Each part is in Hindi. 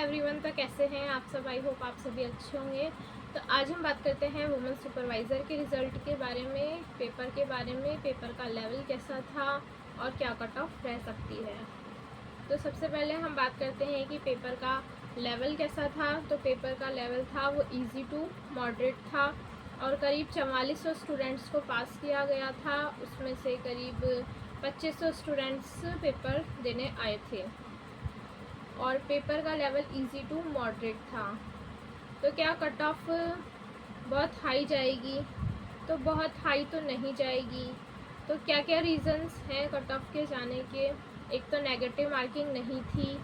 एवरीवन, तो कैसे हैं आप सब। आई होप आप सभी अच्छे होंगे। तो आज हम बात करते हैं वुमेन सुपरवाइज़र के रिज़ल्ट के बारे में, पेपर के बारे में, पेपर का लेवल कैसा था और क्या कट ऑफ रह सकती है। तो सबसे पहले हम बात करते हैं कि पेपर का लेवल कैसा था। तो पेपर का लेवल था वो इजी टू मॉडरेट था और करीब 4400 स्टूडेंट्स को पास किया गया था। उसमें से करीब 2500 स्टूडेंट्स पेपर देने आए थे और पेपर का लेवल इजी टू मॉडरेट था। तो क्या कट ऑफ बहुत हाई जाएगी? तो बहुत हाई तो नहीं जाएगी। तो क्या क्या रीज़न्स हैं कट ऑफ के जाने के? एक तो नेगेटिव मार्किंग नहीं थी,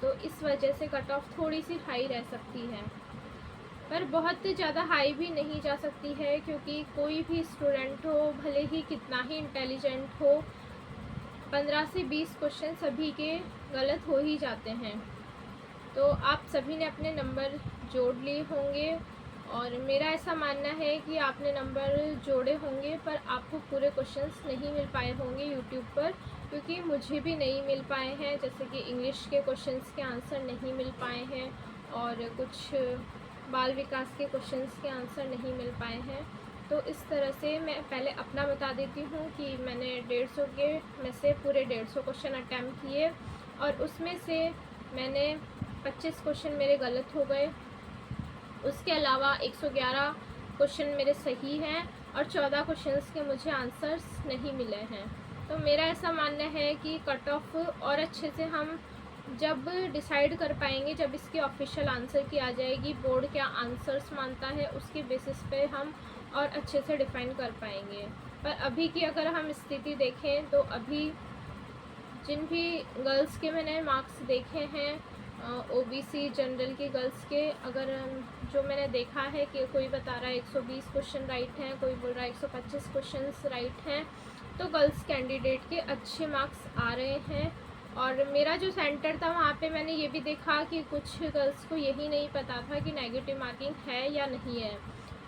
तो इस वजह से कट ऑफ थोड़ी सी हाई रह सकती है, पर बहुत ज़्यादा हाई भी नहीं जा सकती है, क्योंकि कोई भी स्टूडेंट हो, भले ही कितना ही इंटेलिजेंट हो, 15 से 20 क्वेश्चन सभी के गलत हो ही जाते हैं। तो आप सभी ने अपने नंबर जोड़ लिए होंगे और मेरा ऐसा मानना है कि आपने नंबर जोड़े होंगे, पर आपको पूरे क्वेश्चंस नहीं मिल पाए होंगे यूट्यूब पर, क्योंकि मुझे भी नहीं मिल पाए हैं। जैसे कि इंग्लिश के क्वेश्चंस के आंसर नहीं मिल पाए हैं और कुछ बाल विकास के क्वेश्चंस के आंसर नहीं मिल पाए हैं। तो इस तरह से मैं पहले अपना बता देती हूँ कि मैंने 150 के में से पूरे 150 क्वेश्चन अटैम्प्ट किए और उसमें से मैंने 25 क्वेश्चन मेरे गलत हो गए। उसके अलावा 111 क्वेश्चन मेरे सही हैं और 14 क्वेश्चंस के मुझे आंसर्स नहीं मिले हैं। तो मेरा ऐसा मानना है कि कट ऑफ और अच्छे से हम जब डिसाइड कर पाएंगे, जब इसकी ऑफिशियल आंसर की आ जाएगी, बोर्ड क्या आंसर्स मानता है, उसके बेसिस पे हम और अच्छे से डिफाइन कर पाएंगे। पर अभी की अगर हम स्थिति देखें तो अभी जिन भी गर्ल्स के मैंने मार्क्स देखे हैं, ओबीसी जनरल के गर्ल्स के, अगर जो मैंने देखा है कि कोई बता रहा है 120 क्वेश्चन राइट हैं, कोई बोल रहा है 125 क्वेश्चंस राइट हैं, तो गर्ल्स कैंडिडेट के अच्छे मार्क्स आ रहे हैं। और मेरा जो सेंटर था वहाँ पे मैंने ये भी देखा कि कुछ गर्ल्स को यही नहीं पता था कि नेगेटिव मार्किंग है या नहीं है।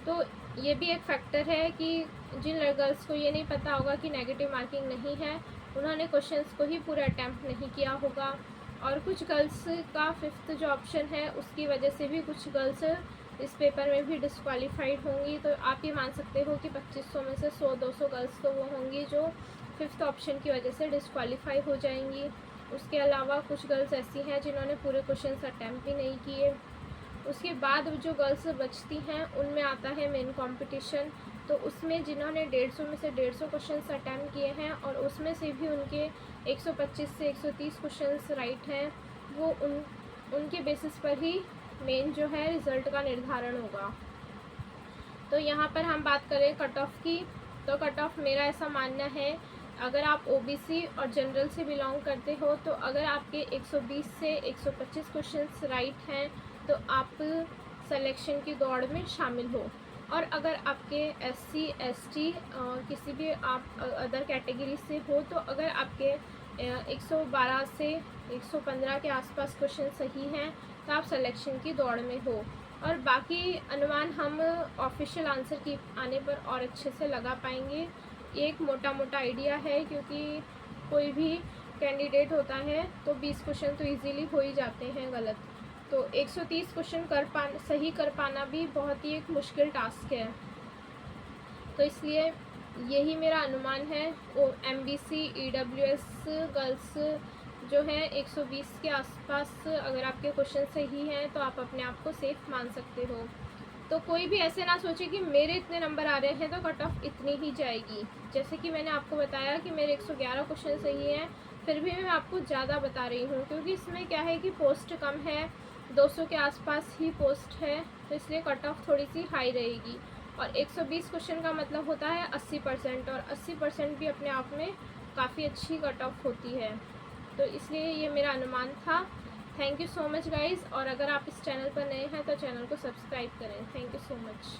तो ये भी एक फैक्टर है कि जिन गर्ल्स को ये नहीं पता होगा कि नेगेटिव मार्किंग नहीं है, उन्होंने क्वेश्चंस को ही पूरा अटैम्प्ट नहीं किया होगा। और कुछ गर्ल्स का 5th जो ऑप्शन है उसकी वजह से भी कुछ गर्ल्स इस पेपर में भी डिस्क्वालीफाइड होंगी। तो आप ये मान सकते हो कि 2500 में से 100-200 गर्ल्स तो वो होंगी जो 5th ऑप्शन की वजह से डिस्क्वालीफाई हो जाएंगी। उसके अलावा कुछ गर्ल्स ऐसी हैं जिन्होंने पूरे क्वेश्चंस अटैम्प्ट ही नहीं किए। उसके बाद जो गर्ल्स बचती हैं उनमें आता है मेन कंपटीशन। तो उसमें जिन्होंने 150 में से 150 क्वेश्चंस अटैम्प्ट किए हैं और उसमें से भी उनके 125 से 130 क्वेश्चंस राइट हैं, वो उनके बेसिस पर ही मेन जो है रिज़ल्ट का निर्धारण होगा। तो यहाँ पर हम बात करें कट ऑफ की, तो कट ऑफ मेरा ऐसा मानना है, अगर आप ओबीसी और जनरल से बिलोंग करते हो तो अगर आपके 120 से 125 क्वेश्चंस राइट हैं तो आप सिलेक्शन की दौड़ में शामिल हो। और अगर आपके एससी एसटी किसी भी आप अदर कैटेगरी से हो तो अगर आपके 112 से 115 के आसपास क्वेश्चन सही हैं तो आप सिलेक्शन की दौड़ में हो। और बाकी अनुमान हम ऑफिशियल आंसर की आने पर और अच्छे से लगा पाएंगे। एक मोटा मोटा आइडिया है, क्योंकि कोई भी कैंडिडेट होता है तो 20 क्वेश्चन तो इजीली हो ही जाते हैं गलत। तो 130 क्वेश्चन सही कर पाना भी बहुत ही एक मुश्किल टास्क है। तो इसलिए यही मेरा अनुमान है। एमबीसी ईडब्ल्यूएस गर्ल्स जो हैं 120 के आसपास अगर आपके क्वेश्चन सही हैं तो आप अपने आप को सेफ मान सकते हो। तो कोई भी ऐसे ना सोचे कि मेरे इतने नंबर आ रहे हैं तो कट ऑफ इतनी ही जाएगी। जैसे कि मैंने आपको बताया कि मेरे 111 क्वेश्चन सही हैं, फिर भी मैं आपको ज़्यादा बता रही हूँ, क्योंकि इसमें क्या है कि पोस्ट कम है, 200 के आसपास ही पोस्ट है, तो इसलिए कट ऑफ थोड़ी सी हाई रहेगी। और 120 क्वेश्चन का मतलब होता है 80%, और 80% भी अपने आप में काफ़ी अच्छी कट ऑफ होती है। तो इसलिए ये मेरा अनुमान था। Thank you so much guys. और अगर आप इस चैनल पर नए हैं तो चैनल को सब्सक्राइब करें। Thank you so much.